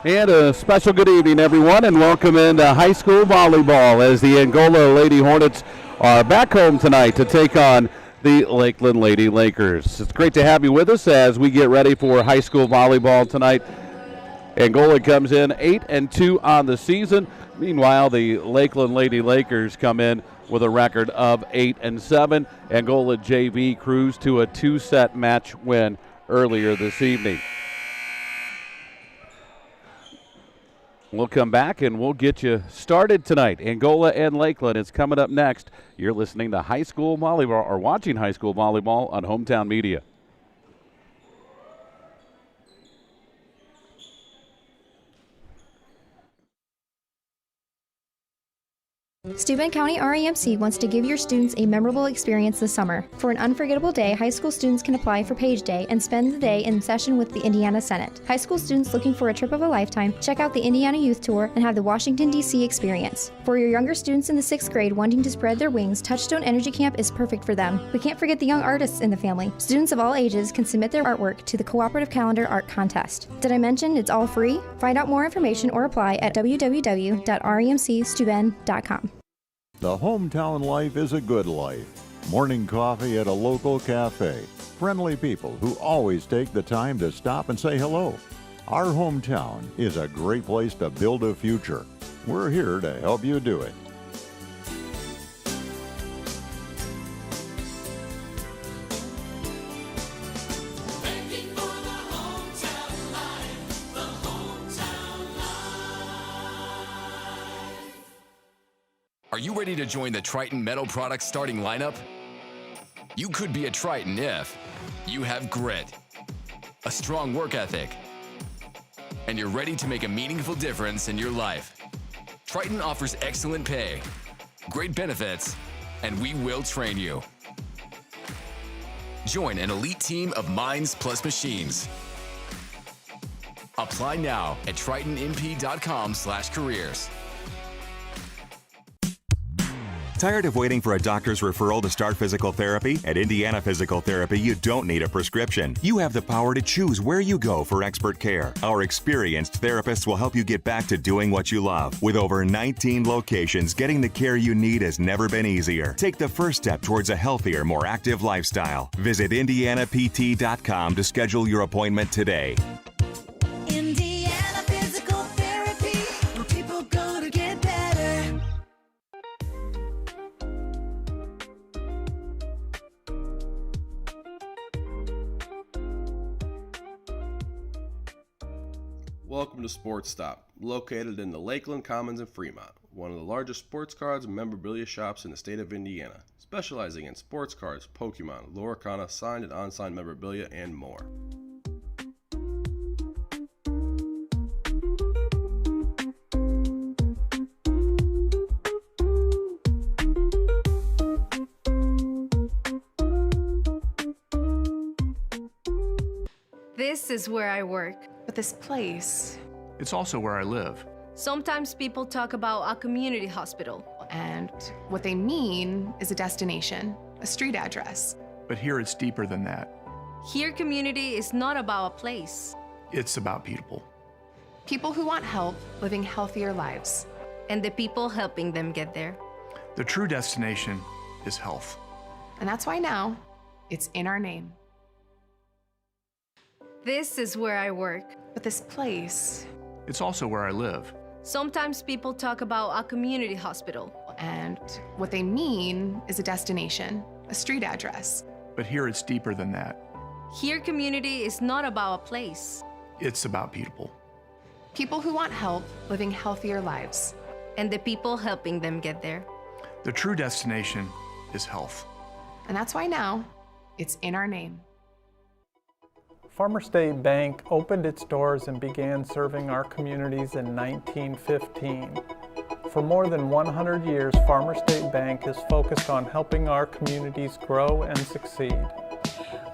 And a special good evening, everyone, and welcome into high school volleyball as the Angola Lady Hornets are back home tonight to take on the Lakeland Lady Lakers. It's great to have you with us as we get ready for high school volleyball tonight. Angola comes in 8-2 on the season. Meanwhile, the Lakeland Lady Lakers come in with a record of 8-7. Angola JV cruised to a 2-set match win earlier this evening. We'll come back and we'll get you started tonight. Angola and Lakeland is coming up next. You're listening to high school volleyball or watching high school volleyball on Hometown Media. Steuben County REMC wants to give your students a memorable experience this summer. For an unforgettable day, high school students can apply for Page Day and spend the day in session with the Indiana Senate. High school students looking for a trip of a lifetime, check out the Indiana Youth Tour and have the Washington, D.C. experience. For your younger students in the 6th grade wanting to spread their wings, Touchstone Energy Camp is perfect for them. We can't forget the young artists in the family. Students of all ages can submit their artwork to the Cooperative Calendar Art Contest. Did I mention it's all free? Find out more information or apply at www.remcsteuben.com. The hometown life is a good life. Morning coffee at a local cafe. Friendly people who always take the time to stop and say hello. Our hometown is a great place to build a future. We're here to help you do it. Are you ready to join the Triton Metal Products starting lineup? You could be a Triton if you have grit, a strong work ethic, and you're ready to make a meaningful difference in your life. Triton offers excellent pay, great benefits, and we will train you. Join an elite team of minds plus machines. Apply now at tritonmp.com/careers. Tired of waiting for a doctor's referral to start physical therapy? At Indiana Physical Therapy, you don't need a prescription. You have the power to choose where you go for expert care. Our experienced therapists will help you get back to doing what you love. With over 19 locations, getting the care you need has never been easier. Take the first step towards a healthier, more active lifestyle. Visit IndianaPT.com to schedule your appointment today. Indiana Physical Therapy, where people go to get better. Welcome to Sports Stop, located in the Lakeland Commons in Fremont, one of the largest sports cards and memorabilia shops in the state of Indiana, specializing in sports cards, Pokemon, Loricana, signed and unsigned memorabilia, and more. This is where I work. But this place, it's also where I live. Sometimes people talk about a community hospital. And what they mean is a destination, a street address. But here it's deeper than that. Here, community is not about a place. It's about people. People who want help living healthier lives. And the people helping them get there. The true destination is health. And that's why now, it's in our name. This is where I work. But this place, it's also where I live. Sometimes people talk about a community hospital. And what they mean is a destination, a street address. But here it's deeper than that. Here, community is not about a place. It's about people. People who want help living healthier lives. And the people helping them get there. The true destination is health. And that's why now, it's in our name. Farmer State Bank opened its doors and began serving our communities in 1915. For more than 100 years, Farmer State Bank is focused on helping our communities grow and succeed.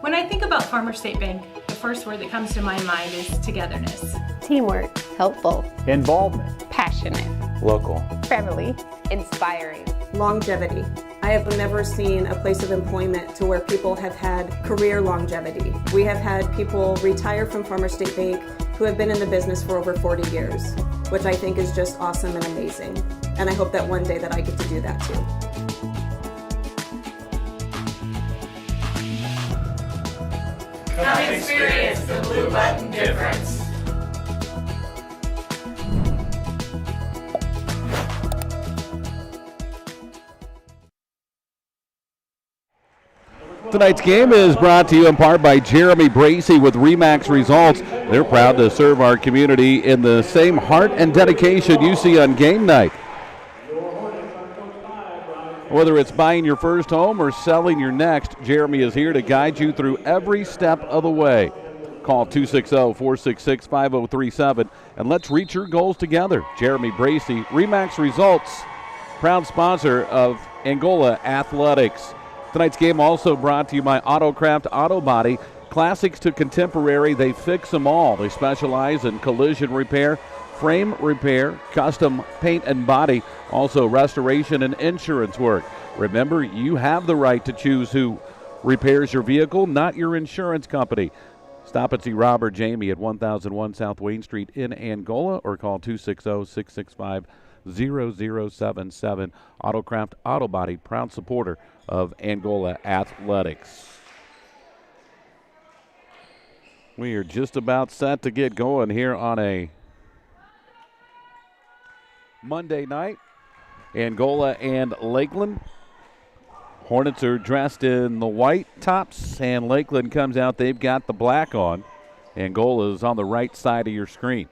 When I think about Farmer State Bank, the first word that comes to my mind is togetherness. Teamwork. Helpful. Involvement. Passionate. Local. Family. Inspiring. Longevity. I have never seen a place of employment to where people have had career longevity. We have had people retire from Farmers State Bank who have been in the business for over 40 years, which I think is just awesome and amazing. And I hope that one day that I get to do that too. Come experience the Blue Button difference. Tonight's game is brought to you in part by Jeremy Bracey with RE/MAX Results. They're proud to serve our community in the same heart and dedication you see on game night. Whether it's buying your first home or selling your next, Jeremy is here to guide you through every step of the way. Call 260-466-5037 and let's reach your goals together. Jeremy Bracey, RE/MAX Results, proud sponsor of Angola Athletics. Tonight's game also brought to you by Autocraft Auto Body. Classics to contemporary, they fix them all. They specialize in collision repair, frame repair, custom paint and body, also restoration and insurance work. Remember, you have the right to choose who repairs your vehicle, not your insurance company. Stop and see Robert Jamie at 1001 South Wayne Street in Angola or call 260-665-0077. Autocraft Auto Body, proud supporter of Angola Athletics. We are just about set to get going here on a Monday night. Angola and Lakeland. Hornets are dressed in the white tops, and Lakeland comes out. They've got the black on. Angola is on the right side of your screen.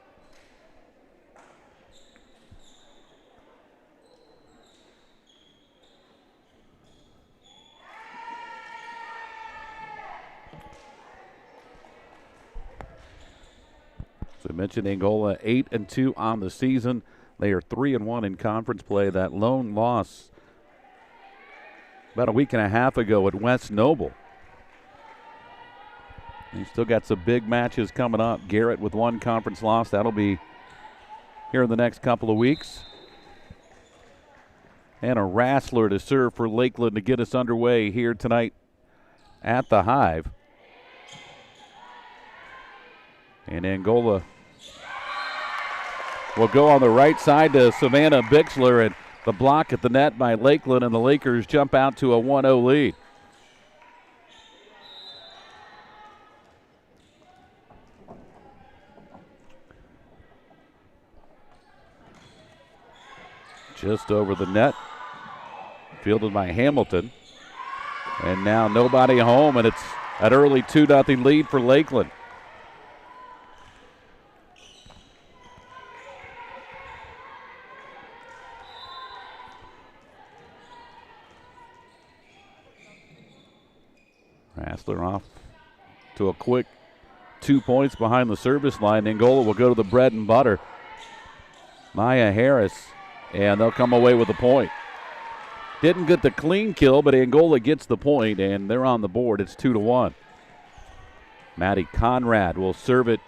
So I mentioned Angola 8-2 on the season. They are 3-1 in conference play. That lone loss about a week and a half ago at West Noble. You've still got some big matches coming up. Garrett with one conference loss. That'll be here in the next couple of weeks. And a wrestler to serve for Lakeland to get us underway here tonight at the Hive. And Angola will go on the right side to Savannah Bixler, and the block at the net by Lakeland, and the Lakers jump out to a 1-0 lead. Just over the net, fielded by Hamilton. And now nobody home, and it's an early 2-0 lead for Lakeland. Hassler off to a quick 2 points behind the service line. Angola will go to the bread and butter. Maya Harris, and they'll come away with a point. Didn't get the clean kill, but Angola gets the point, and they're on the board. It's 2-1. Maddie Conrad will serve it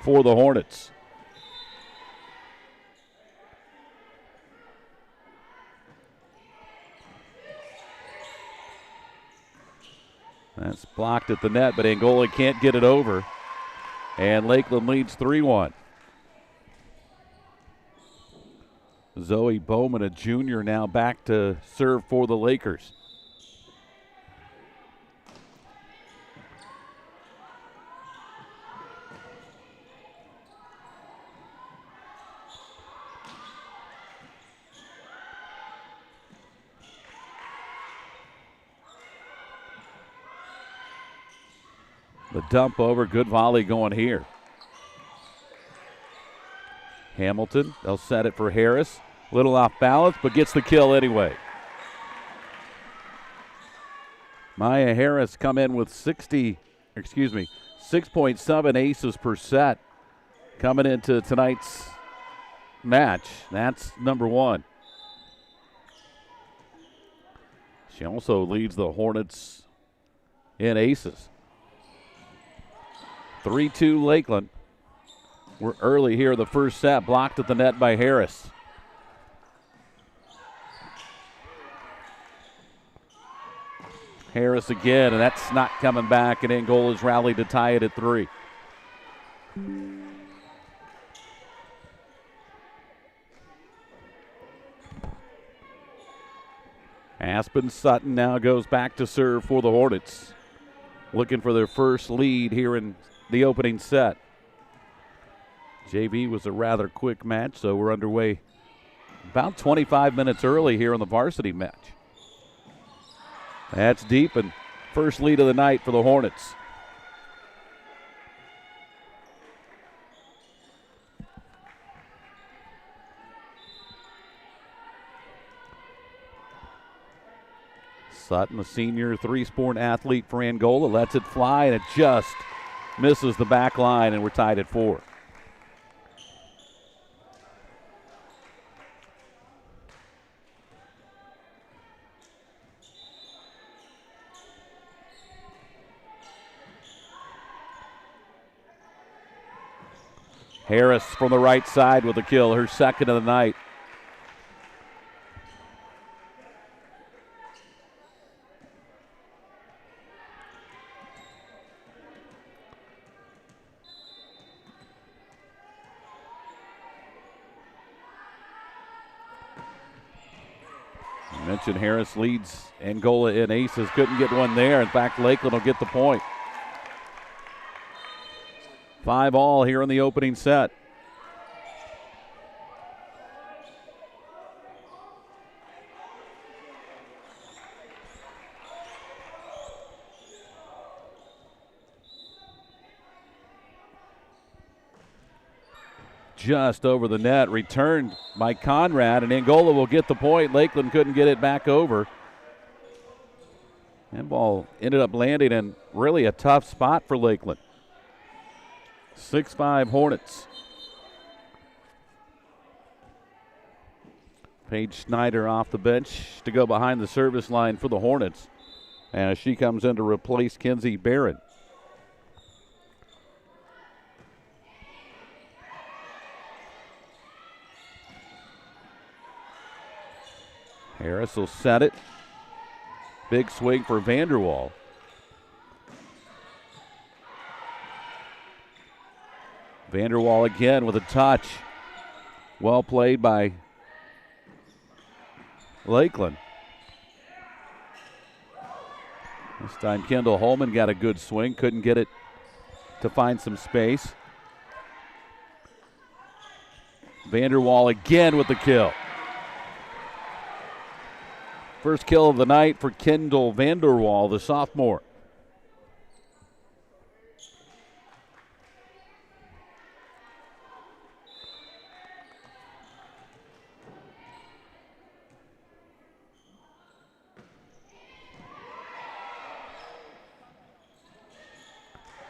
for the Hornets. That's blocked at the net, but Angola can't get it over. And Lakeland leads 3-1. Zoe Bowman, a junior, now back to serve for the Lakers. The dump over, good volley going here. Hamilton, they'll set it for Harris. Little off balance, but gets the kill anyway. Maya Harris come in with 6.7 aces per set coming into tonight's match. That's number one. She also leads the Hornets in aces. 3-2 Lakeland. We're early here, the first set, blocked at the net by Harris. Harris again, and that's not coming back, and Angola's rallied to tie it at 3. Aspen Sutton now goes back to serve for the Hornets, looking for their first lead here in the opening set. JV was a rather quick match, so we're underway about 25 minutes early here in the varsity match. That's deep, and first lead of the night for the Hornets. Sutton, a senior three-sport athlete for Angola, lets it fly, and it just misses the back line, and we're tied at 4. Harris from the right side with a kill, her second of the night. I mentioned Harris leads Angola in aces. Couldn't get one there. In fact, Lakeland will get the point. 5-all here in the opening set. Just over the net, returned by Conrad, and Angola will get the point. Lakeland couldn't get it back over. That ball ended up landing in really a tough spot for Lakeland. 6-5 Hornets. Paige Snyder off the bench to go behind the service line for the Hornets, and she comes in to replace Kenzie Barron. Harris will set it. Big swing for Vanderwall. Vanderwall again with a touch. Well played by Lakeland. This time Kendall Holman got a good swing. Couldn't get it to find some space. Vanderwall again with the kill. First kill of the night for Kendall Vanderwall, the sophomore.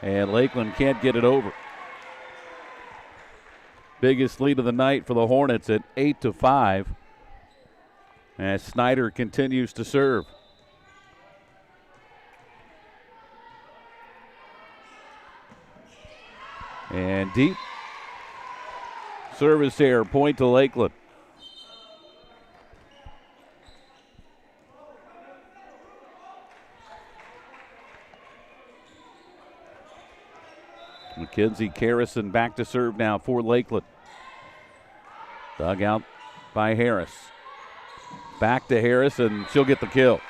And Lakeland can't get it over. Biggest lead of the night for the Hornets at 8-5. As Snyder continues to serve. And deep. Service error, point to Lakeland. Mackenzie Carrison back to serve now for Lakeland. Dug out by Harris. Back to Harris, and she'll get the kill.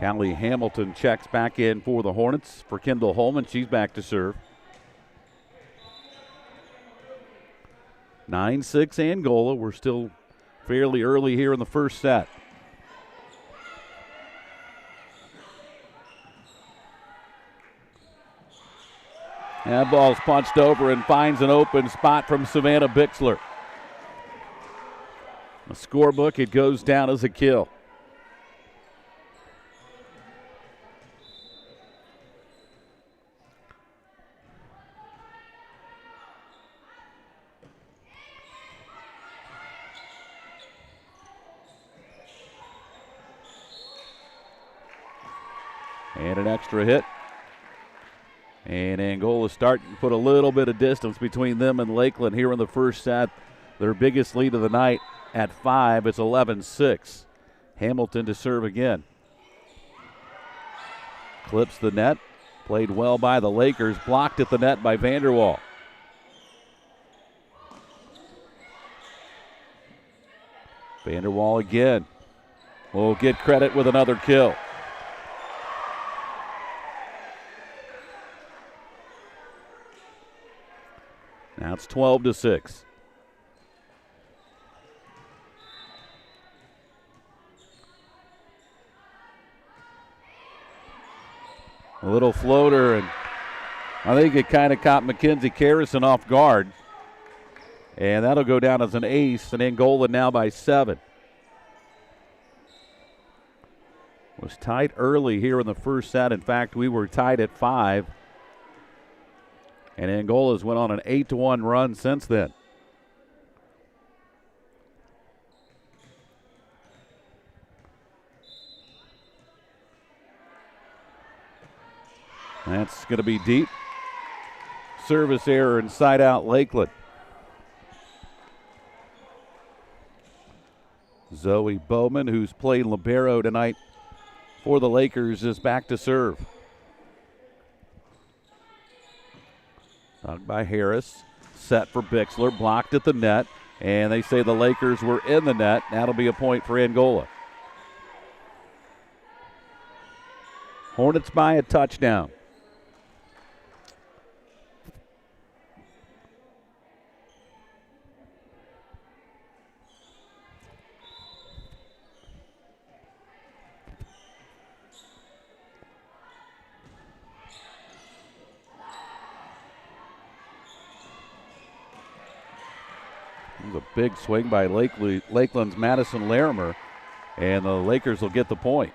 Callie Hamilton checks back in for the Hornets. For Kendall Holman, she's back to serve. 9-6 Angola. We're still fairly early here in the first set. That ball's punched over and finds an open spot from Savannah Bixler. The scorebook, it goes down as a kill. And an extra hit. And Angola starting to put a little bit of distance between them and Lakeland here in the first set. Their biggest lead of the night at 5. It's 11-6. Hamilton to serve again. Clips the net. Played well by the Lakers. Blocked at the net by Vanderwall. Vanderwall again. Will get credit with another kill. Now it's 12-6. A little floater, and I think it kind of caught Mackenzie Carrison off guard. And that'll go down as an ace, and Angola now by 7. Was tight early here in the first set. In fact, we were tied at 5. And Angola's went on an 8-1 run since then. That's going to be deep. Service error inside out Lakeland. Zoe Bowman, who's played libero tonight for the Lakers, is back to serve. Dug by Harris. Set for Bixler. Blocked at the net. And they say the Lakers were in the net. That'll be a point for Angola. Hornets by a touchdown. A big swing by Lakeland's Madison Larimer, and the Lakers will get the point.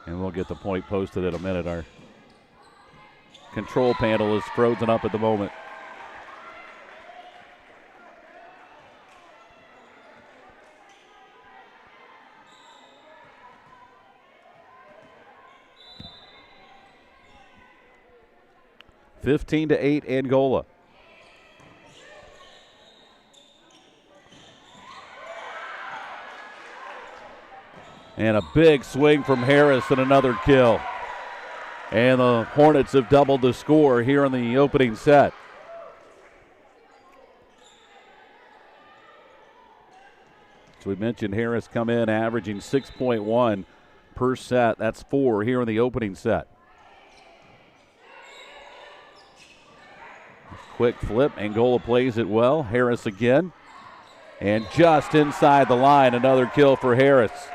And we'll get the point posted in a minute. Our control panel is frozen up at the moment. (15-8) Angola. And a big swing from Harris and another kill. And the Hornets have doubled the score here in the opening set. So we mentioned Harris come in averaging 6.1 per set. That's 4 here in the opening set. Quick flip. Angola plays it well. Harris again. And just inside the line, another kill for Harris.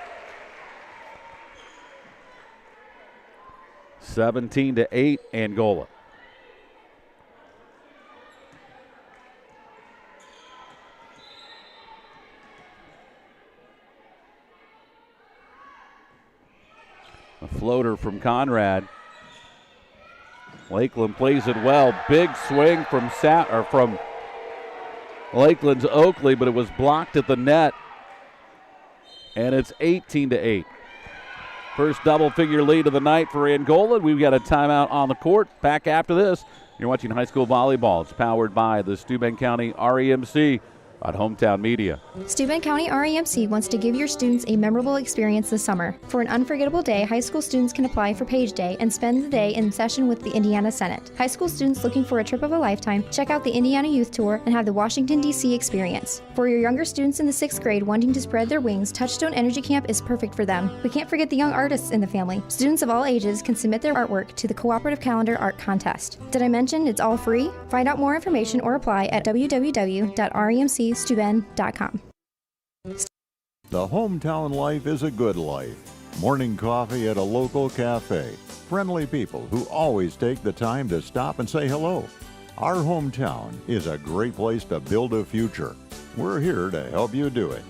17-8 Angola. A floater from Conrad. Lakeland plays it well. Big swing from Lakeland's Oakley, but it was blocked at the net. And it's 18-8. First double-figure lead of the night for Angola. We've got a timeout on the court. Back after this. You're watching high school volleyball. It's powered by the Steuben County REMC on Hometown Media. Steuben County REMC wants to give your students a memorable experience this summer. For an unforgettable day, high school students can apply for Page Day and spend the day in session with the Indiana Senate. High school students looking for a trip of a lifetime, check out the Indiana Youth Tour and have the Washington, D.C. experience. For your younger students in the 6th grade wanting to spread their wings, Touchstone Energy Camp is perfect for them. We can't forget the young artists in the family. Students of all ages can submit their artwork to the Cooperative Calendar Art Contest. Did I mention it's all free? Find out more information or apply at www.remcsteuben.com. The hometown life is a good life. Morning coffee at a local cafe. Friendly people who always take the time to stop and say hello. Our hometown is a great place to build a future. We're here to help you do it.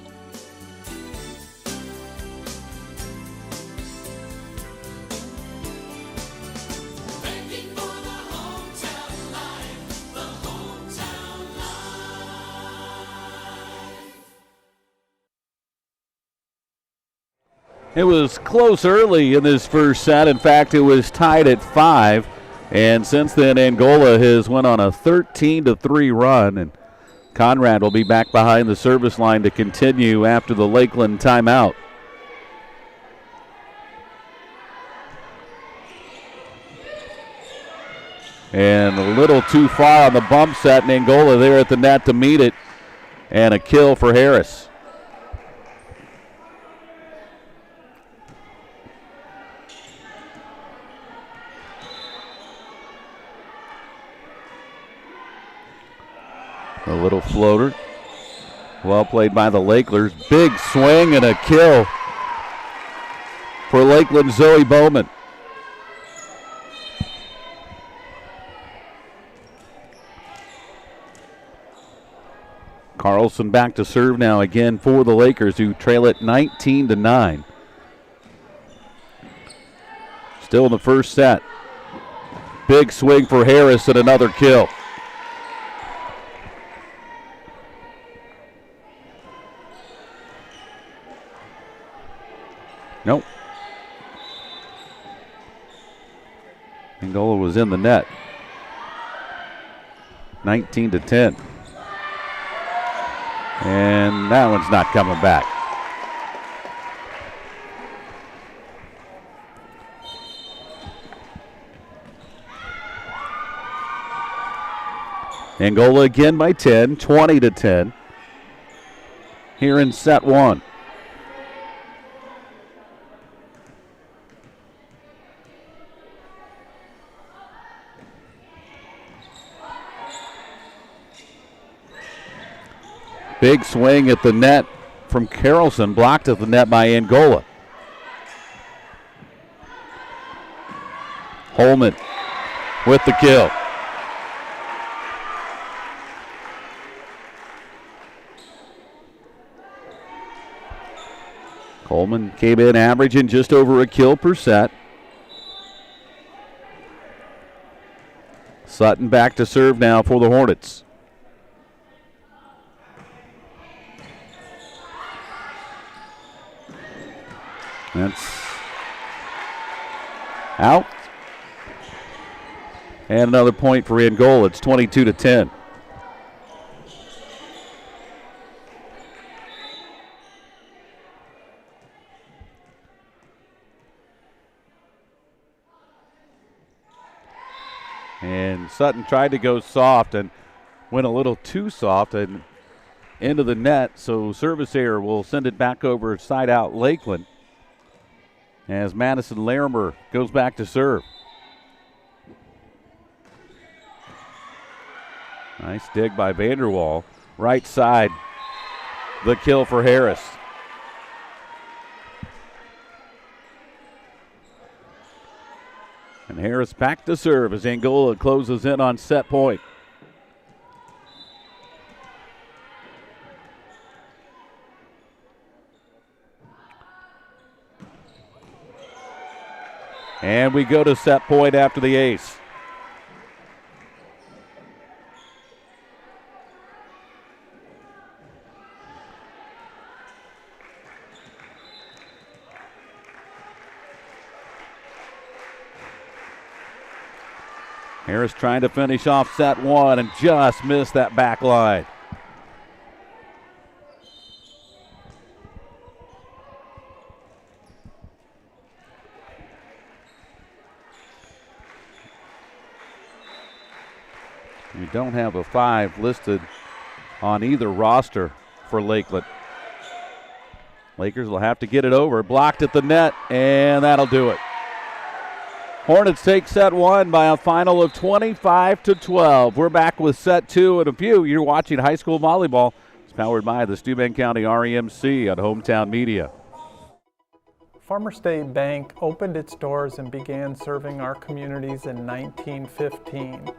It was close early in this first set. In fact, it was tied at 5. And since then, Angola has went on a 13-3 run. And Conrad will be back behind the service line to continue after the Lakeland timeout. And a little too far on the bump set, and Angola there at the net to meet it. And a kill for Harris. A little floater. Well played by the Lakers. Big swing and a kill for Lakeland Zoe Bowman. Carlson back to serve now again for the Lakers, who trail it 19-9. Still in the first set. Big swing for Harris and another kill. Nope. Angola was in the net. 19-10. And that one's not coming back. Angola again by 10, 20-10. Here in set 1. Big swing at the net from Carlson, blocked at the net by Angola. Holman with the kill. Coleman came in averaging just over a kill per set. Sutton back to serve now for the Hornets. That's out. And another point for Angola. It's 22-10. And Sutton tried to go soft and went a little too soft and into the net. So service error will send it back over side out Lakeland, as Madison Larimer goes back to serve. Nice dig by Vanderwall. Right side, the kill for Harris. And Harris back to serve as Angola closes in on set point. And we go to set point after the ace. Harris trying to finish off set 1 and just missed that back line. We don't have a 5 listed on either roster for Lakeland. Lakers will have to get it over. Blocked at the net, and that'll do it. Hornets take set 1 by a final of 25-12. We're back with set 2 in a few. You're watching high school volleyball. It's powered by the Steuben County REMC on Hometown Media. Farmer State Bank opened its doors and began serving our communities in 1915.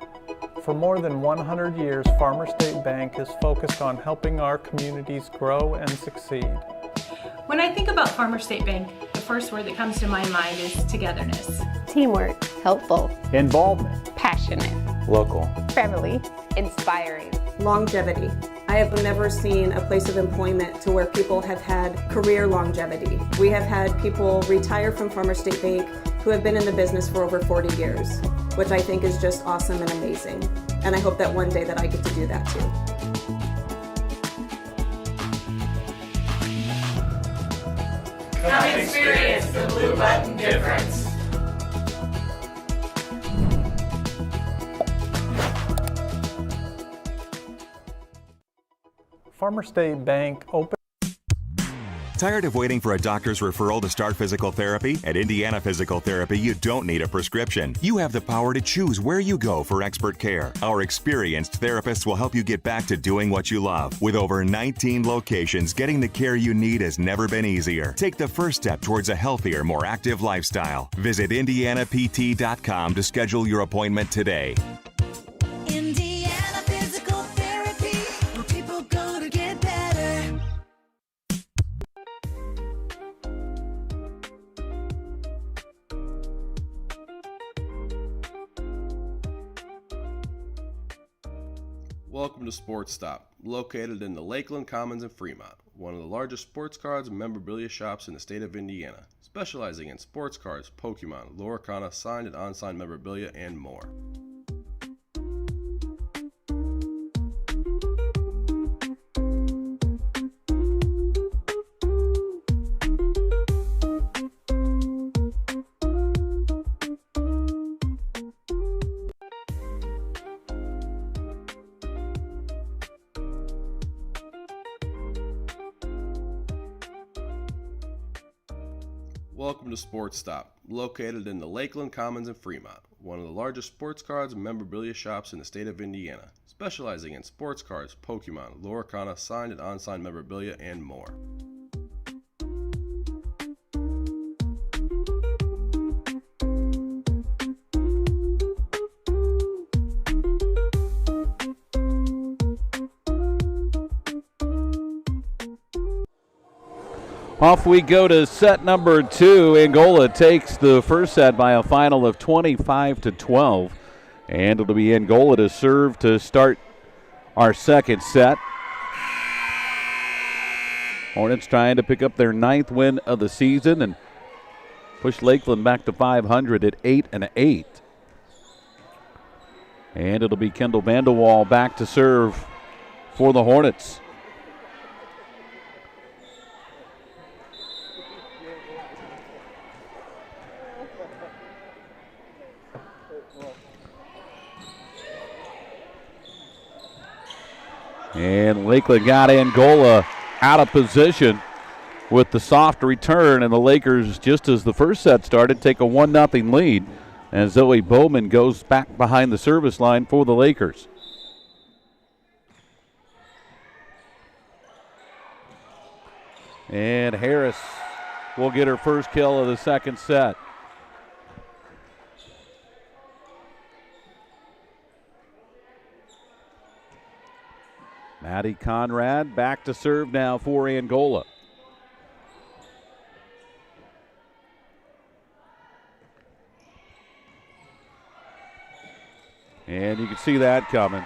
For more than 100 years, Farmer State Bank is focused on helping our communities grow and succeed. When I think about Farmer State Bank, the first word that comes to my mind is togetherness. Teamwork. Helpful. Involvement. Passionate. Local. Family. Inspiring. Longevity. I have never seen a place of employment to where people have had career longevity. We have had people retire from Farmers State Bank who have been in the business for over 40 years, which I think is just awesome and amazing. And I hope that one day that I get to do that too. Come experience the blue button difference. Farmer State Bank opened. Tired of waiting for a doctor's referral to start physical therapy? At Indiana Physical Therapy, you don't need a prescription. You have the power to choose where you go for expert care. Our experienced therapists will help you get back to doing what you love. With over 19 locations, getting the care you need has never been easier. Take the first step towards a healthier, more active lifestyle. Visit IndianaPT.com to schedule your appointment today. Indiana Physical Therapy, where people go to get better. Welcome to Sports Stop, located in the Lakeland Commons in Fremont, one of the largest sports cards and memorabilia shops in the state of Indiana, specializing in sports cards, Pokemon, Loricana, signed and unsigned memorabilia, and more. Welcome to Sports Stop, located in the Lakeland Commons in Fremont, one of the largest sports cards and memorabilia shops in the state of Indiana, specializing in sports cards, Pokemon, Loricana, signed and unsigned memorabilia, and more. Off we go to set number 2. Angola takes the first set by a final of 25-12. And it'll be Angola to serve to start our second set. Hornets trying to pick up their 9th win of the season and push Lakeland back to 500 at 8-8. And it'll be Kendall Vanderwall back to serve for the Hornets. And Lakeland got Angola out of position with the soft return, and the Lakers, just as the first set started, take a 1-0 lead as Zoe Bowman goes back behind the service line for the Lakers. And Harris will get her first kill of the second set. Maddie Conrad back to serve now for Angola. And you can see that coming.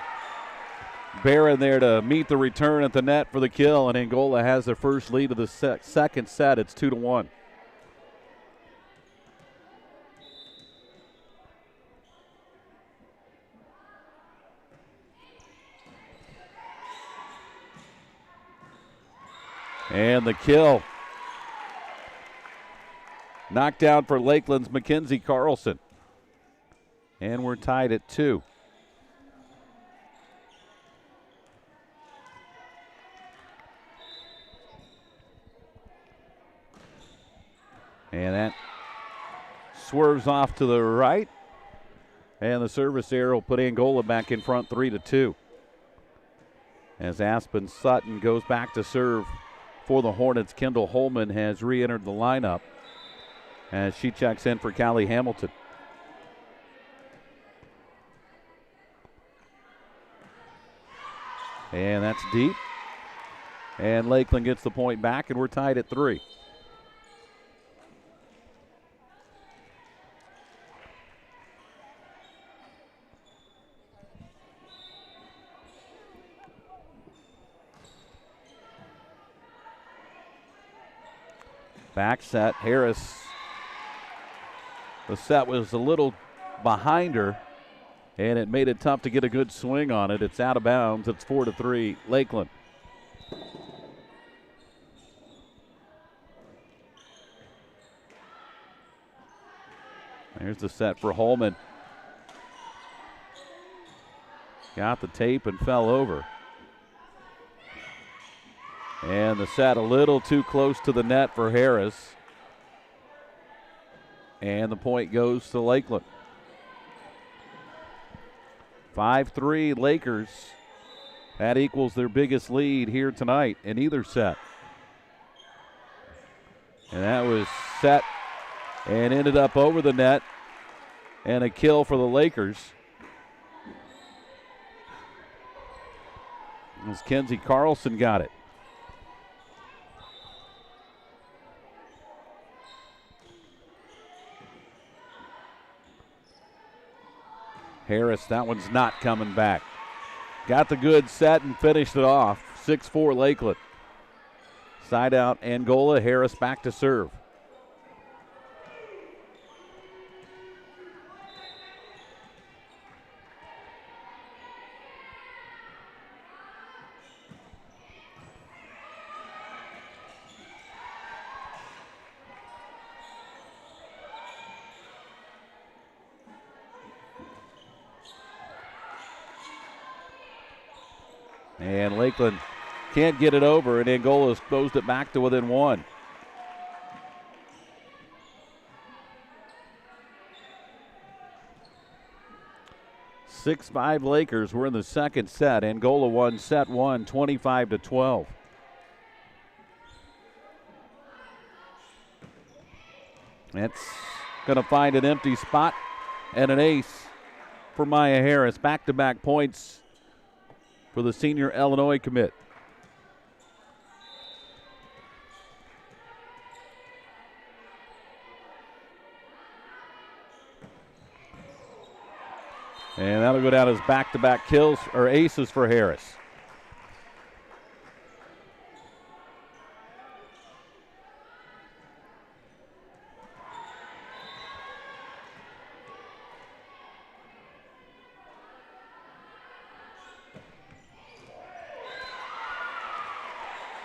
Barron there to meet the return at the net for the kill, and Angola has their first lead of the second set. It's 2-1. And the kill. Knockdown for Lakeland's Mackenzie Carlson. And we're tied at 2. And that swerves off to the right. And the service error will put Angola back in front 3-2. As Aspen Sutton goes back to serve for the Hornets. Kendall Holman has re-entered the lineup as she checks in for Callie Hamilton. And that's deep. And Lakeland gets the point back, and we're tied at 3. Back set, Harris. The set was a little behind her, and it made it tough to get a good swing on it. It's out of bounds. It's 4-3, Lakeland. There's the set for Holman. Got the tape and fell over. And the set a little too close to the net for Harris. And the point goes to Lakeland. 5-3 Lakers. That equals their biggest lead here tonight in either set. And that was set and ended up over the net. And a kill for the Lakers. As Kenzie Carlson got it. Harris, that one's not coming back. Got the good set and finished it off. 6-4 Lakeland. Side out Angola, Harris back to serve. And Lakeland can't get it over, and Angola's closed it back to within one. Six-5 Lakers. We're in the second set. Angola won set one, 25-12. That's going to find an empty spot and an ace for Maya Harris. Back-to-back points for the senior Illinois commit. And that'll go down as back-to-back kills or aces for Harris.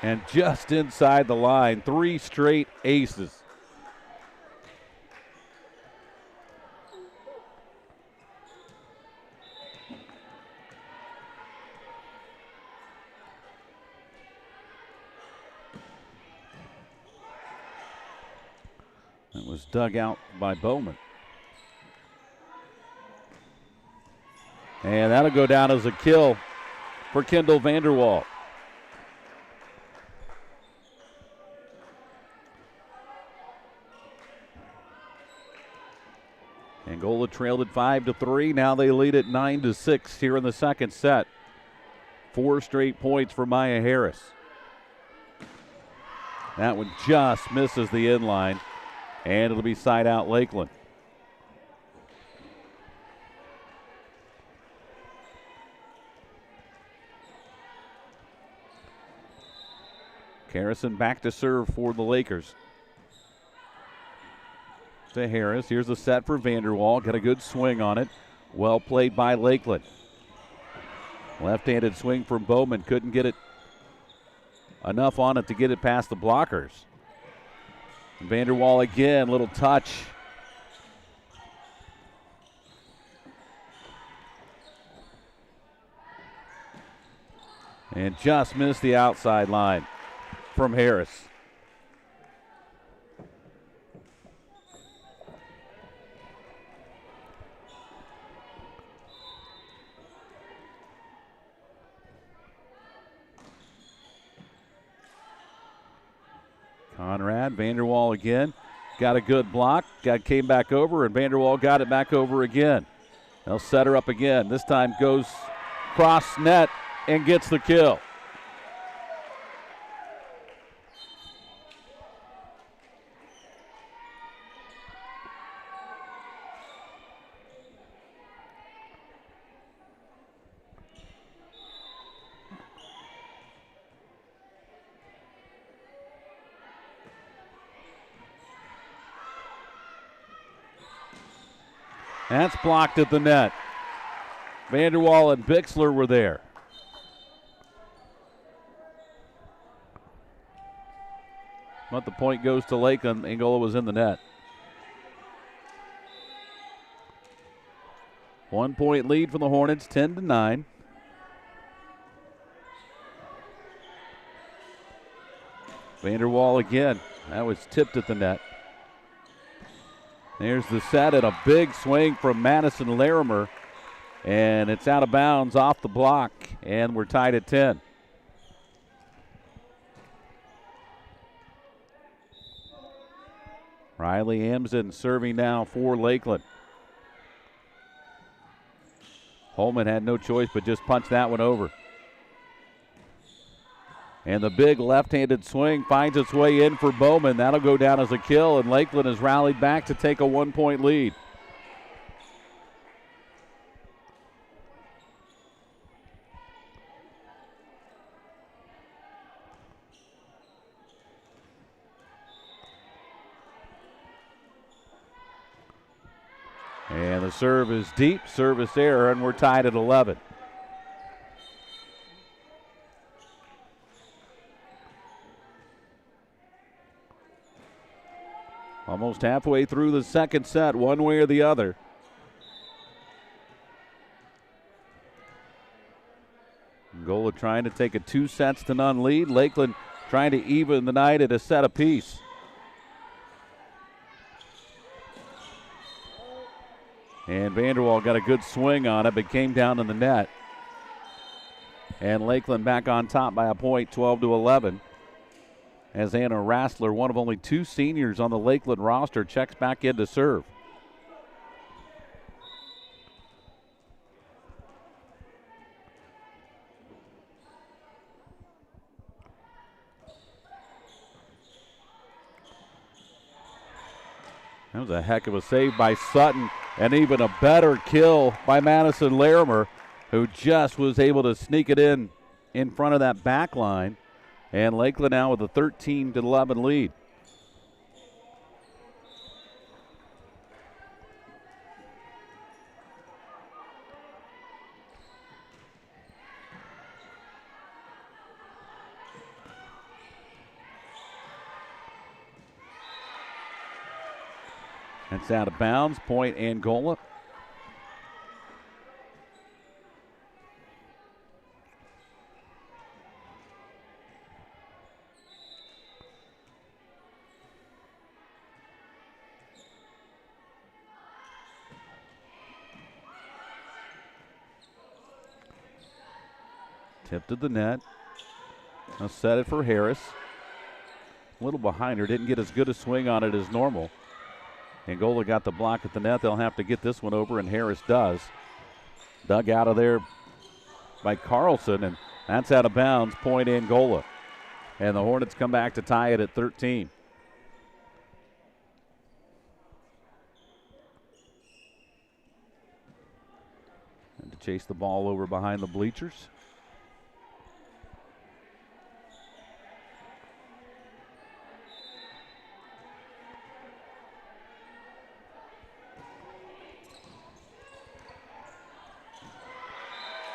And just inside the line, 3 straight aces. That was dug out by Bowman. And that'll go down as a kill for Kendall Vanderwall. Angola trailed at 5-3. Now they lead at 9-6 here in the second set. 4 straight points for Maya Harris. That one just misses the inline, and it'll be side out Lakeland. Harrison back to serve for the Lakers. To Harris. Here's the set for Vanderwall. Got a good swing on it. Well played by Lakeland. Left-handed swing from Bowman. Couldn't get it enough on it to get it past the blockers. Vanderwall again. Little touch. And just missed the outside line from Harris. Conrad, Vanderwall again. Got a good block. Came back over, and Vanderwall got it back over again. They'll set her up again. This time goes cross net and gets the kill. That's blocked at the net. Vanderwall and Bixler were there. But the point goes to Lakeland. Angola was in the net. 1 point lead for the Hornets, 10-9. Vanderwall again. That was tipped at the net. There's the set and a big swing from Madison Larimer. And it's out of bounds off the block, and we're tied at 10. Riley Amsden serving now for Lakeland. Holman had no choice but just punch that one over. And the big left-handed swing finds its way in for Bowman. That'll go down as a kill, and Lakeland has rallied back to take a 1 point lead. And the serve is deep, service error, and we're tied at 11. Almost halfway through the second set, one way or the other. Angola trying to take a 2-0 lead. Lakeland trying to even the night at a set apiece. And Vanderwall got a good swing on it, but came down in the net. And Lakeland back on top by a point, 12-11. As Anna Rassler, one of only 2 seniors on the Lakeland roster, checks back in to serve. That was a heck of a save by Sutton, and even a better kill by Madison Larimer, who just was able to sneak it in front of that back line. And Lakeland now with a 13-11 lead. That's out of bounds. Point Angola. Tipped to the net. Now set it for Harris. A little behind her. Didn't get as good a swing on it as normal. Angola got the block at the net. They'll have to get this one over, and Harris does. Dug out of there by Carlson, and that's out of bounds. Point Angola. And the Hornets come back to tie it at 13. And to chase the ball over behind the bleachers.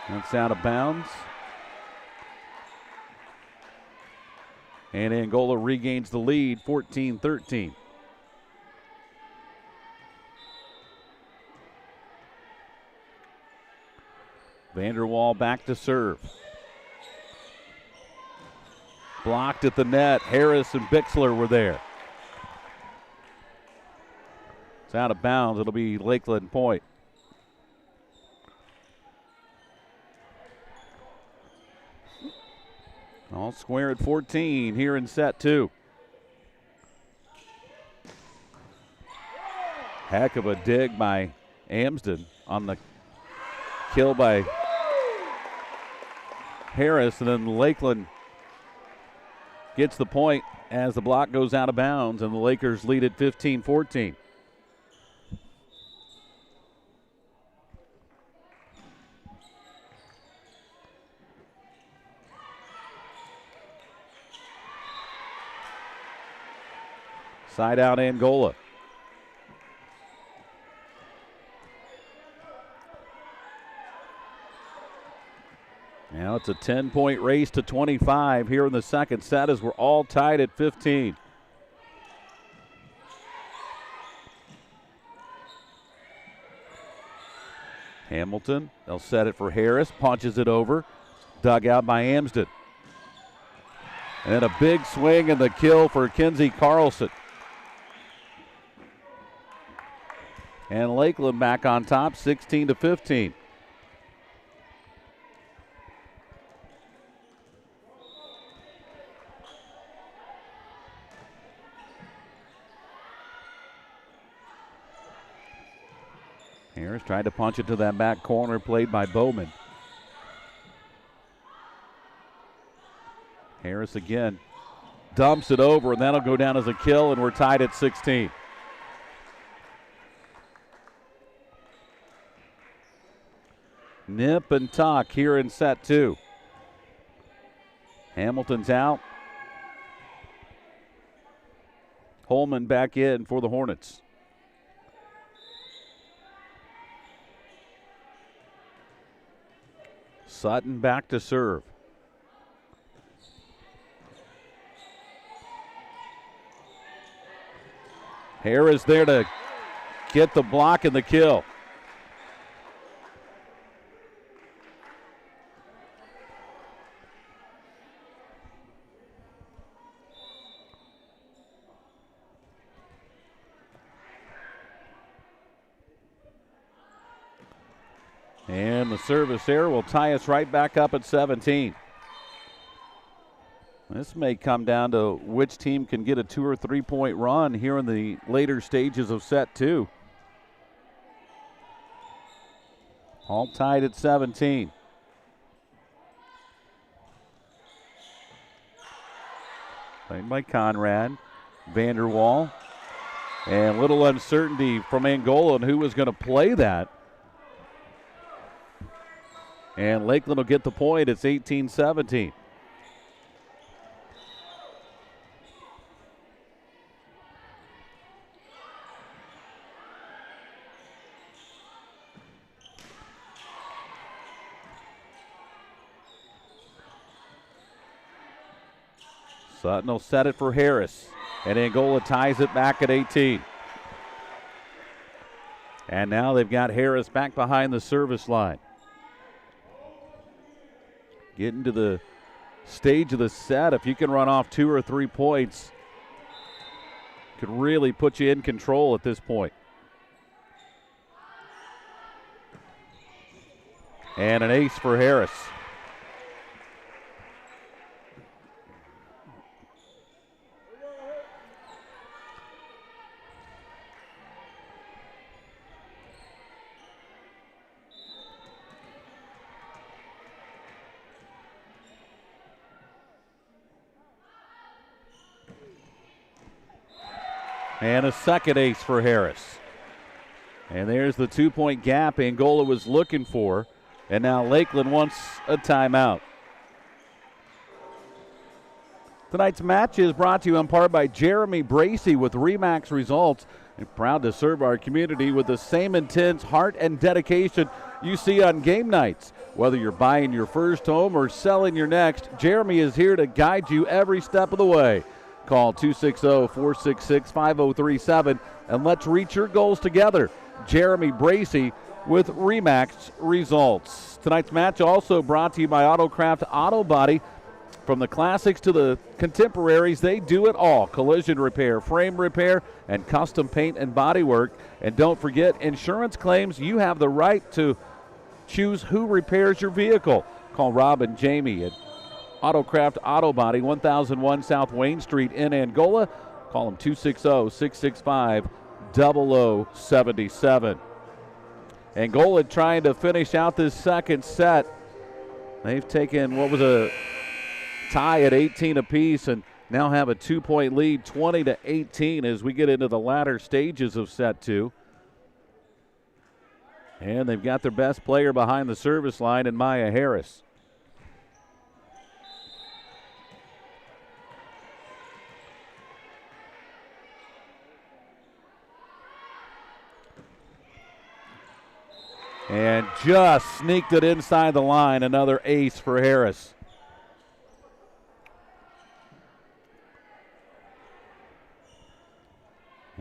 That's out of bounds. And Angola regains the lead, 14-13. Vanderwall back to serve. Blocked at the net. Harris and Bixler were there. It's out of bounds. It'll be Lakeland point. All square at 14 here in set 2. Heck of a dig by Amsden on the kill by Harris, and then Lakeland gets the point as the block goes out of bounds, and the Lakers lead at 15-14. Side out Angola. it's a 10-point race to 25 here in the second set as we're all tied at 15. Hamilton, they'll set it for Harris, punches it over, dug out by Amsden. And a big swing and the kill for Kinsey Carlson. And Lakeland back on top, 16-15. Harris tried to punch it to that back corner, played by Bowman. Harris again dumps it over, and that'll go down as a kill, and we're tied at 16. Nip and tuck here in set 2. Hamilton's out. Holman back in for the Hornets. Sutton back to serve. Harris there to get the block and the kill. And the service there will tie us right back up at 17. This may come down to which team can get a 2 or 3 point run here in the later stages of set 2. All tied at 17. Played by Conrad, Vanderwall, and little uncertainty from Angola on who was going to play that. And Lakeland will get the point. It's 18-17. Sutton will set it for Harris, and Angola ties it back at 18. And now they've got Harris back behind the service line. Getting to the stage of the set, if you can run off 2 or 3 points, could really put you in control at this point. And an ace for Harris. And a second ace for Harris. And there's the 2-point gap Angola was looking for. And now Lakeland wants a timeout. Tonight's match is brought to you in part by Jeremy Bracey with RE/MAX Results. And proud to serve our community with the same intense heart and dedication you see on game nights. Whether you're buying your first home or selling your next, Jeremy is here to guide you every step of the way. Call 260-466-5037 and let's reach your goals together. Jeremy Bracey with RE/MAX Results. Tonight's match also brought to you by Autocraft Auto Body. From the classics to the contemporaries, they do it all. Collision repair, frame repair, and custom paint and body work. And don't forget, insurance claims, you have the right to choose who repairs your vehicle. Call Rob and Jamie at Autocraft Auto Body, 1001 South Wayne Street in Angola. Call them 260-665-0077. Angola trying to finish out this second set. They've taken what was a tie at 18 apiece and now have a 2-point lead, 20-18 as we get into the latter stages of set 2. And they've got their best player behind the service line in Maya Harris. and just sneaked it inside the line. Another ace for Harris.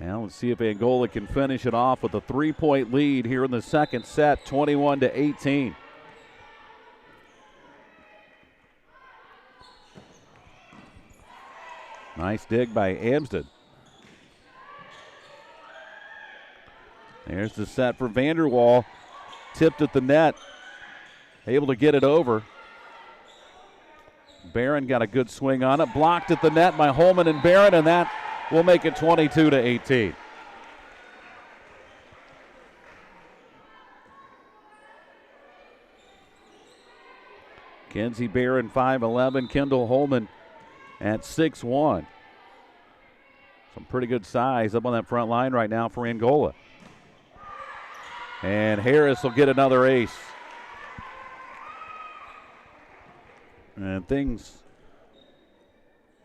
Now let's see if Angola can finish it off with a 3-point lead here in the second set, 21-18. Nice dig by Amstead. There's the set for Vanderwall. Tipped at the net. Able to get it over. Barron got a good swing on it. Blocked at the net by Holman and Barron, and that will make it 22-18. Kenzie Barron 5'11", Kendall Holman at 6'1". Some pretty good size up on that front line right now for Angola. And Harris will get another ace. And things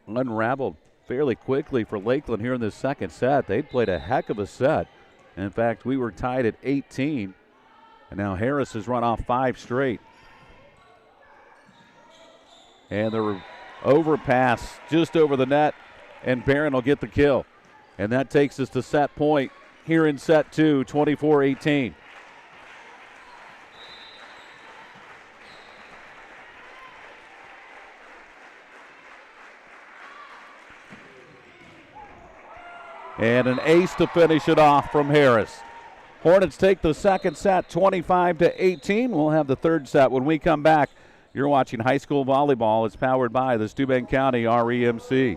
unraveled fairly quickly for Lakeland here in this second set. They'd played a heck of a set. In fact, we were tied at 18. And now Harris has run off 5 straight. And the overpass just over the net, and Barron will get the kill. And that takes us to set point here in set 2, 24-18. And an ace to finish it off from Harris. Hornets take the second set, 25-18. We'll have the third set when we come back. You're watching high school volleyball. It's powered by the Steuben County REMC.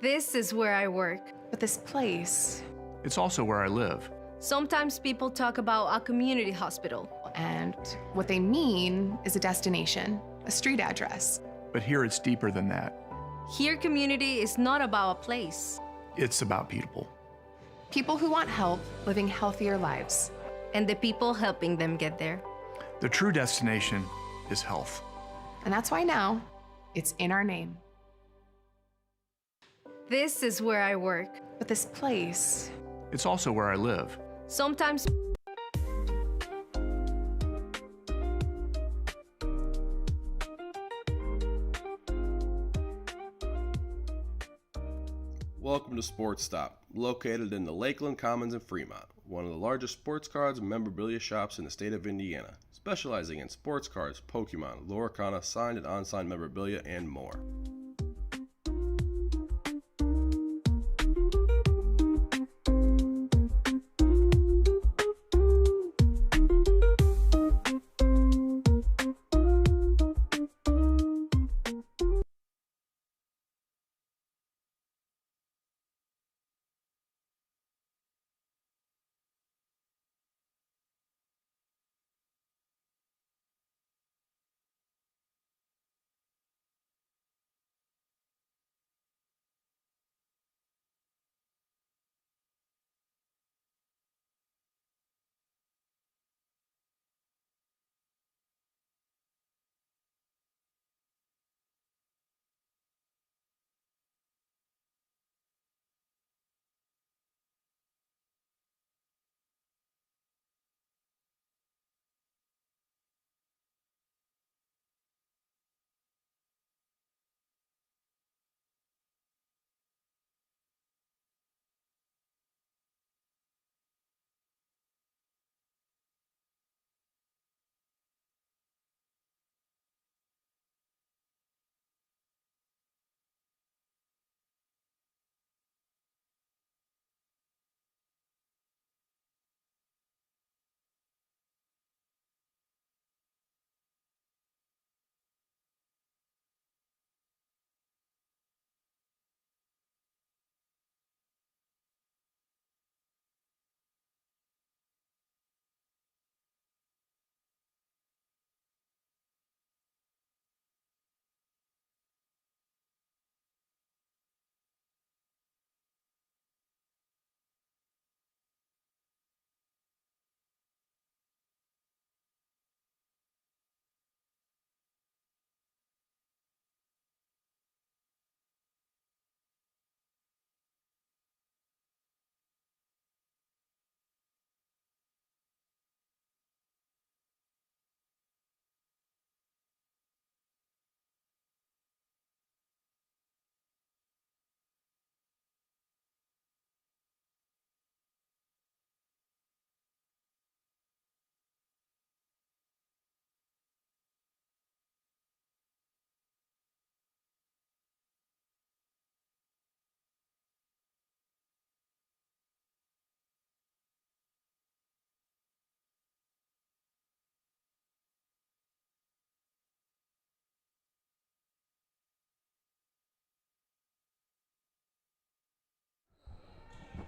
This is where I work. But this place, It's also where I live. Sometimes people talk about a community hospital. and what they mean is a destination, a street address. But here it's deeper than that. Here, community is not about a place. It's about people. People who want help living healthier lives. And the people helping them get there. The true destination is health. And that's why now it's in our name. This is where I work. But this place, It's also where I live. Sometimes Welcome to Sports Stop, located in the Lakeland Commons in Fremont, one of the largest sports cards and memorabilia shops in the state of Indiana, specializing in sports cards, Pokemon, Loricana, signed and unsigned memorabilia, and more.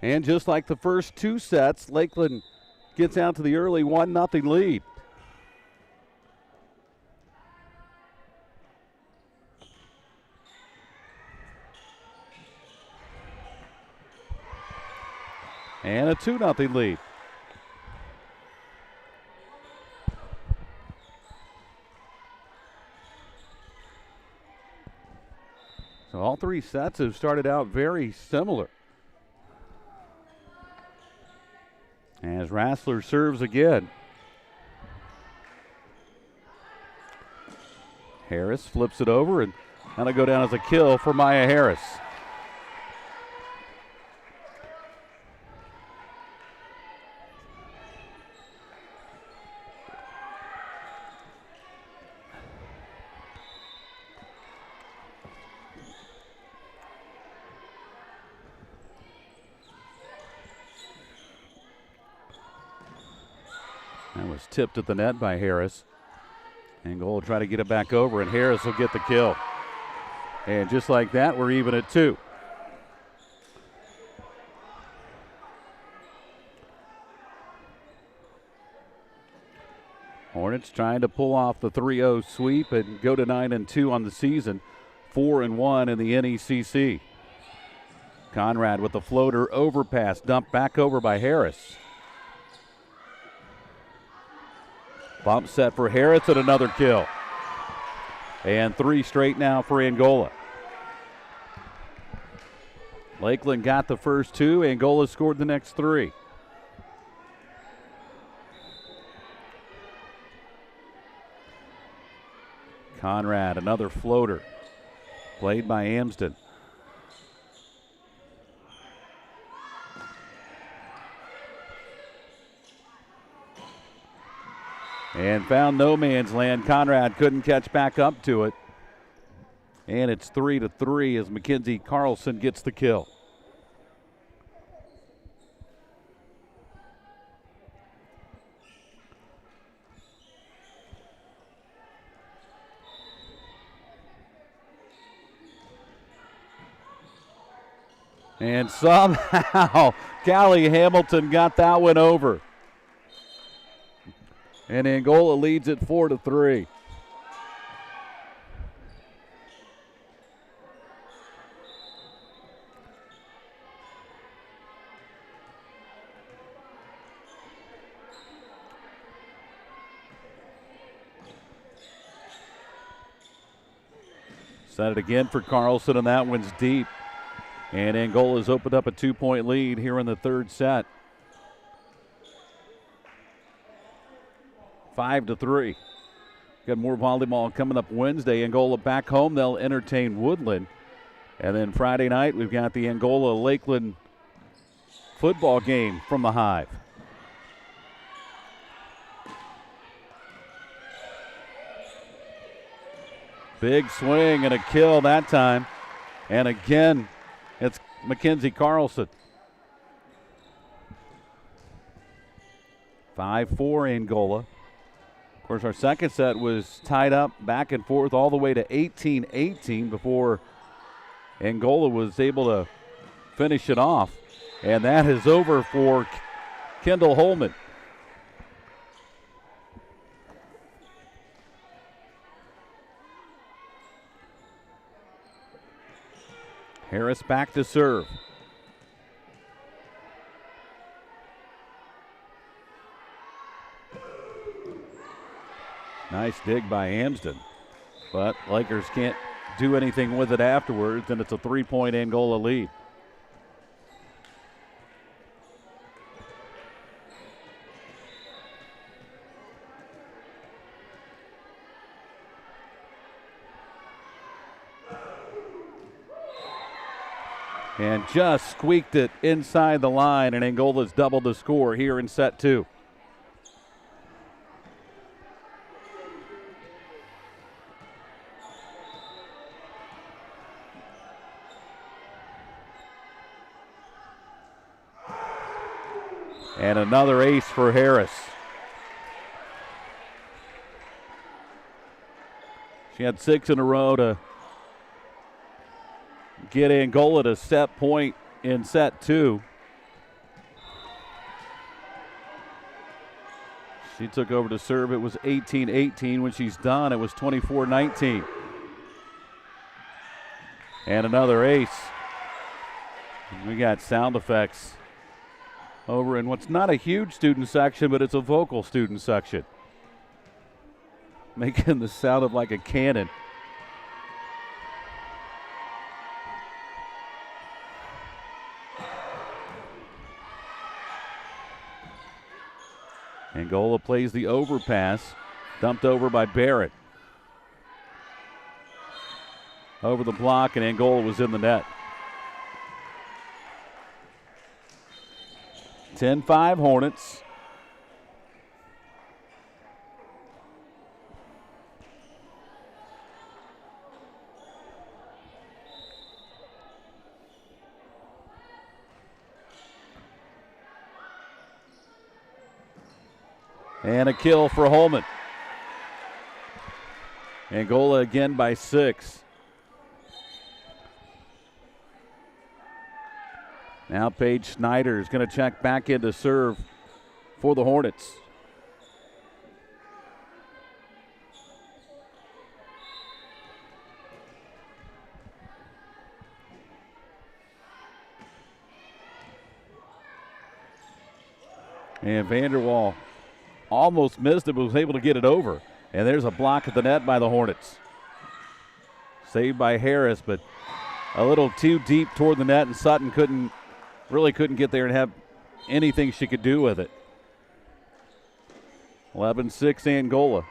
And just like the first two sets, Lakeland gets out to the early 1-0 lead. And a 2-0 lead. So all three sets have started out very similar. As Rassler serves again. Harris flips it over, and that'll go down as a kill for Maya Harris. That was tipped at the net by Harris. Angola will try to get it back over, and Harris will get the kill. And just like that, we're even at 2. Hornets trying to pull off the 3-0 sweep and go to 9-2 on the season, 4-1 in the NECC. Conrad with the floater overpass, dumped back over by Harris. Bump set for Harris and another kill. And 3 straight now for Angola. Lakeland got the first 2. Angola scored the next 3. Conrad, another floater. Played by Amsden. And found no man's land. Conrad couldn't catch back up to it. And it's 3-3 as Mackenzie Carlson gets the kill. And somehow Callie Hamilton got that one over. And Angola leads it 4-3. Set it again for Carlson, and that one's deep. And Angola's opened up a 2-point lead here in the third set. 5-3. Got more volleyball coming up Wednesday. Angola back home. They'll entertain Woodland. And then Friday night, we've got the Angola-Lakeland football game from the Hive. Big swing and a kill that time. And again, it's Mackenzie Carlson. 5-4 Angola. Of course, our second set was tied up back and forth all the way to 18-18 before Angola was able to finish it off. And that is over for Kendall Holman. Harris back to serve. Nice dig by Amsden, but Lakers can't do anything with it afterwards, and it's a 3-point Angola lead. And just squeaked it inside the line, and Angola's doubled the score here in set 2. And another ace for Harris. She had 6 in a row to get Angola to set point in set 2. She took over to serve. It was 18-18. When she's done, it was 24-19. And another ace. We got sound effects over in what's not a huge student section, but it's a vocal student section, making the sound of like a cannon. Angola plays the overpass, dumped over by Barrett. Over the block, and Angola was in the net. 10-5 Hornets. And a kill for Holman. Angola again by 6. Now Paige Snyder is going to check back in to serve for the Hornets. And Vanderwall almost missed it, but was able to get it over. And there's a block at the net by the Hornets. Saved by Harris, but a little too deep toward the net, and Sutton couldn't get there and have anything she could do with it. 11-6 Angola.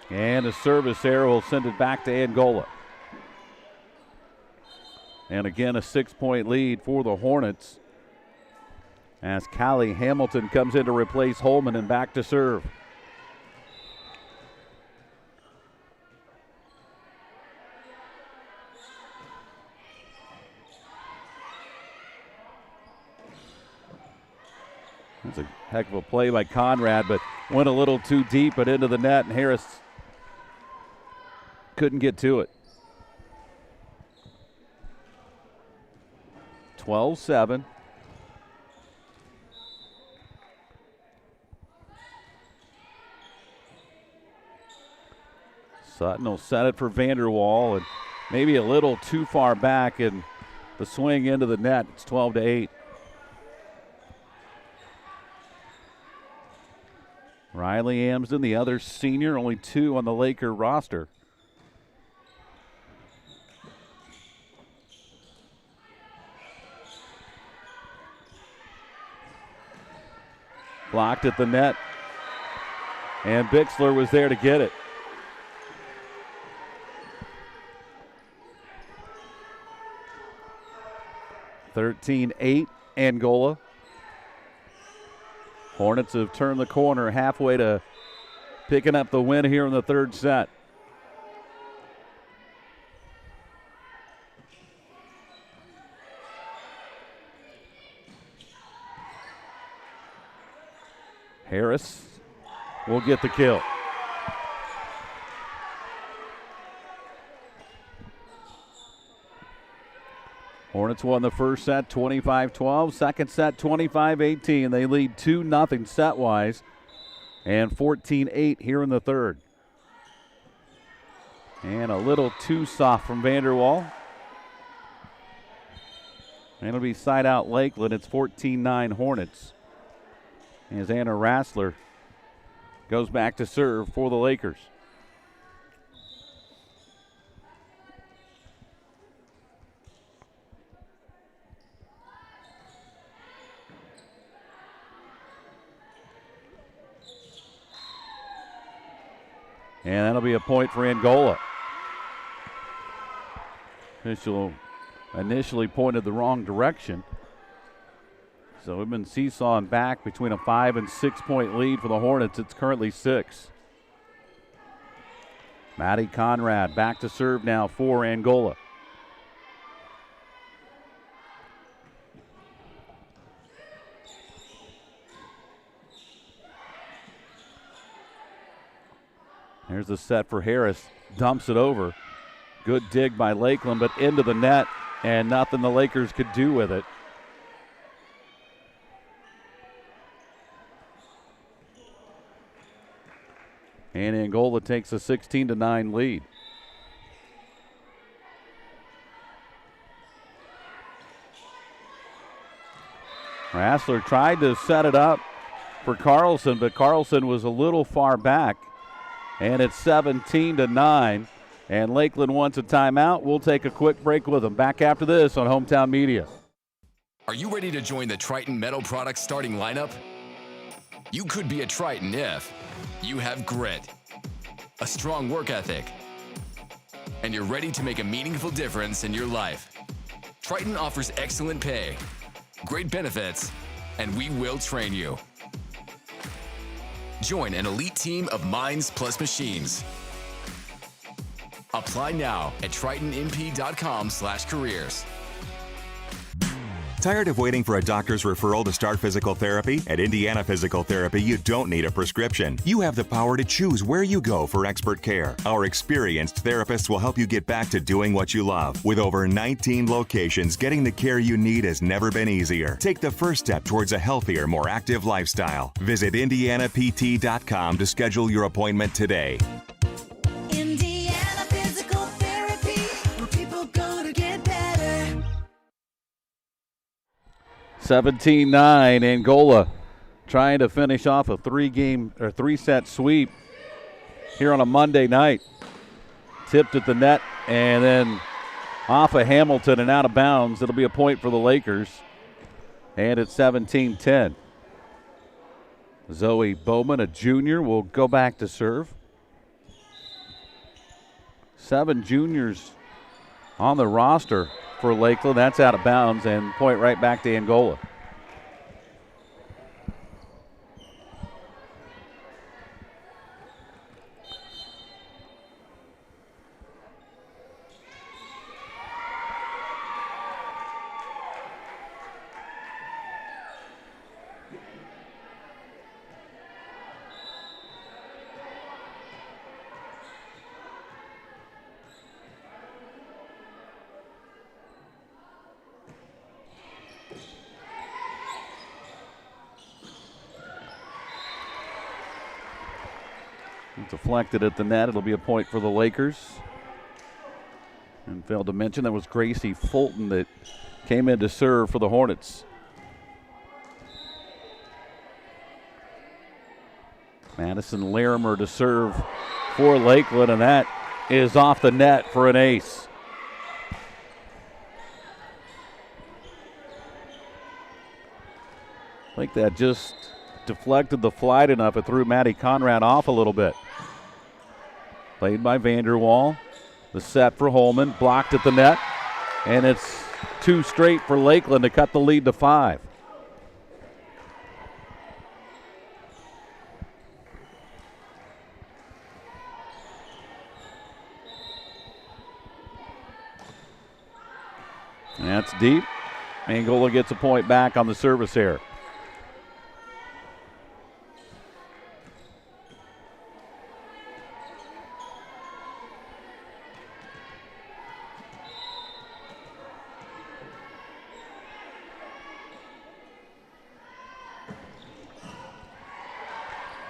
And a service error will send it back to Angola. And again, a 6-point lead for the Hornets as Callie Hamilton comes in to replace Holman and back to serve. That's a heck of a play by Conrad, but went a little too deep but into the net, and Harris couldn't get to it. 12-7. Sutton will set it for Vanderwall, and maybe a little too far back, and the swing into the net. It's 12-8. Riley Amsden, the other senior, only 2 on the Laker roster. Blocked at the net, and Bixler was there to get it. (13-8) Angola. Hornets have turned the corner halfway to picking up the win here in the third set. Harris will get the kill. Hornets won the first set 25-12, second set 25-18. They lead 2-0 set-wise, and 14-8 here in the third. And a little too soft from Vanderwall. And it'll be side out Lakeland. It's 14-9 Hornets, as Anna Rassler goes back to serve for the Lakers. And that'll be a point for Angola. Official initially pointed the wrong direction. So we've been seesawing back between a 5 and 6 point lead for the Hornets. It's currently 6. Maddie Conrad back to serve now for Angola. There's the set for Harris. Dumps it over. Good dig by Lakeland, but into the net, and nothing the Lakers could do with it. And Angola takes a 16-9 lead. Rassler tried to set it up for Carlson, but Carlson was a little far back. And it's 17-9. And Lakeland wants a timeout. We'll take a quick break with them. Back after this on Hometown Media. Are you ready to join the Triton Metal Products starting lineup? You could be a Triton if you have grit, a strong work ethic, and you're ready to make a meaningful difference in your life. Triton offers excellent pay, great benefits, and we will train you. Join an elite team of minds plus machines. Apply now at tritonmp.com/careers. Tired of waiting for a doctor's referral to start physical therapy? At Indiana Physical Therapy, you don't need a prescription. You have the power to choose where you go for expert care. Our experienced therapists will help you get back to doing what you love. With over 19 locations, getting the care you need has never been easier. Take the first step towards a healthier, more active lifestyle. Visit IndianaPT.com to schedule your appointment today. Indiana Physical Therapy, where people go to get better. 17-9, Angola trying to finish off a three-set sweep here on a Monday night. Tipped at the net and then off of Hamilton and out of bounds. It'll be a point for the Lakers. And it's 17-10. Zoe Bowman, a junior, will go back to serve. 7 juniors on the roster for Lakeland. That's out of bounds and point right back to Angola. Deflected at the net. It'll be a point for the Lakers. And failed to mention that was Gracie Fulton that came in to serve for the Hornets. Madison Larimer to serve for Lakeland, and that is off the net for an ace. I think that just deflected the flight enough. It threw Maddie Conrad off a little bit. Played by Vanderwall. The set for Holman, blocked at the net, and it's 2 straight for Lakeland to cut the lead to 5. That's deep. Angola gets a point back on the service error.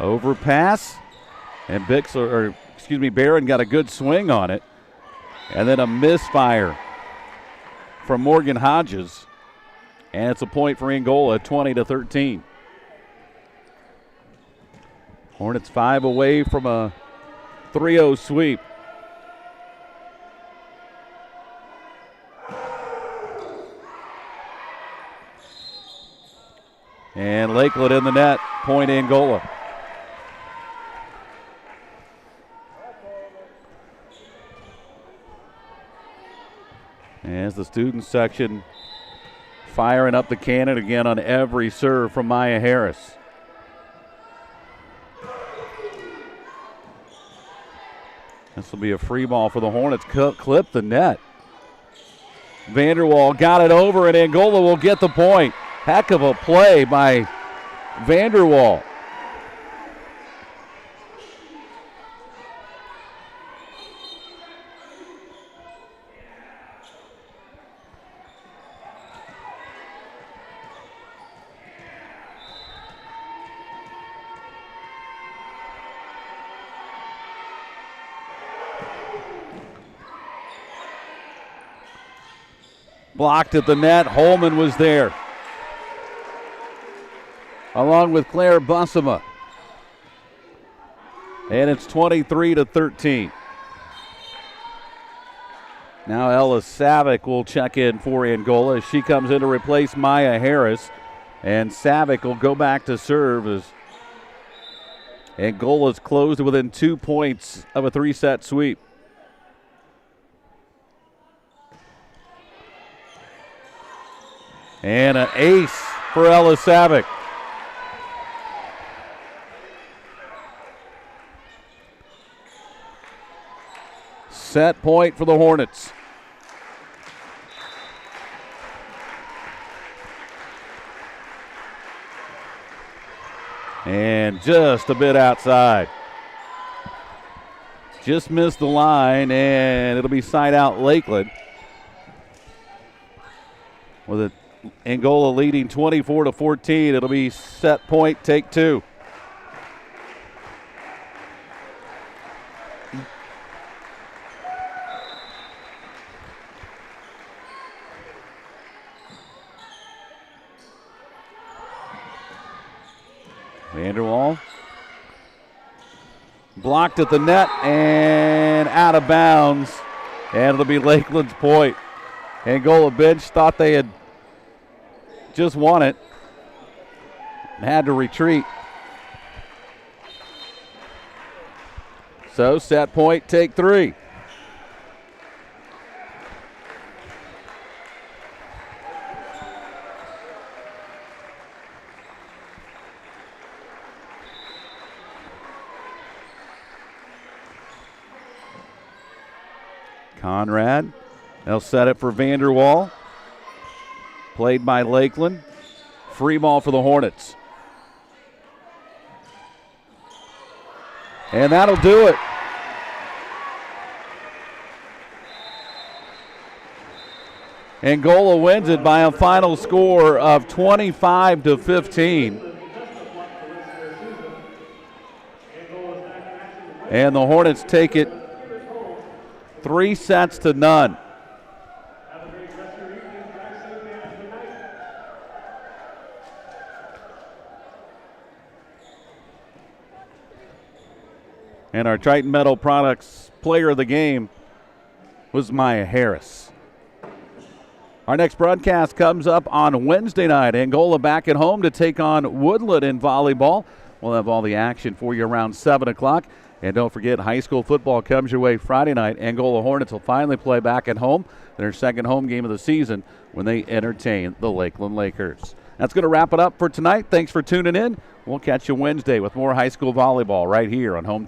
Overpass, and Barron got a good swing on it. And then a misfire from Morgan Hodges. And it's a point for Angola, 20-13. Hornets 5 away from a 3-0 sweep. And Lakeland in the net, point Angola. As the student section firing up the cannon again on every serve from Maya Harris. This will be a free ball for the Hornets. Clip the net. Vanderwall got it over, and Angola will get the point. Heck of a play by Vanderwall. Blocked at the net. Holman was there, along with Claire Bussema. And it's 23-13. Now Ella Savick will check in for Angola as she comes in to replace Maya Harris. And Savick will go back to serve as Angola's closed within 2 points of a 3-set sweep. And an ace for Ella Savick. Set point for the Hornets. And just a bit outside. Just missed the line, and it'll be side out Lakeland. With Angola leading 24-14, it'll be set point, take two. Vanderwall blocked at the net and out of bounds, and it'll be Lakeland's point. Angola bench thought they had just won it and had to retreat. So set point, take three. Conrad, they'll set it for Vanderwall. Played by Lakeland. Free ball for the Hornets. And that'll do it. Angola wins it by a final score of 25-15. And the Hornets take it 3-0. And our Triton Metal Products player of the game was Maya Harris. Our next broadcast comes up on Wednesday night. Angola back at home to take on Woodland in volleyball. We'll have all the action for you around 7 o'clock. And don't forget, high school football comes your way Friday night. Angola Hornets will finally play back at home, their second home game of the season, when they entertain the Lakeland Lakers. That's going to wrap it up for tonight. Thanks for tuning in. We'll catch you Wednesday with more high school volleyball right here on Hometown.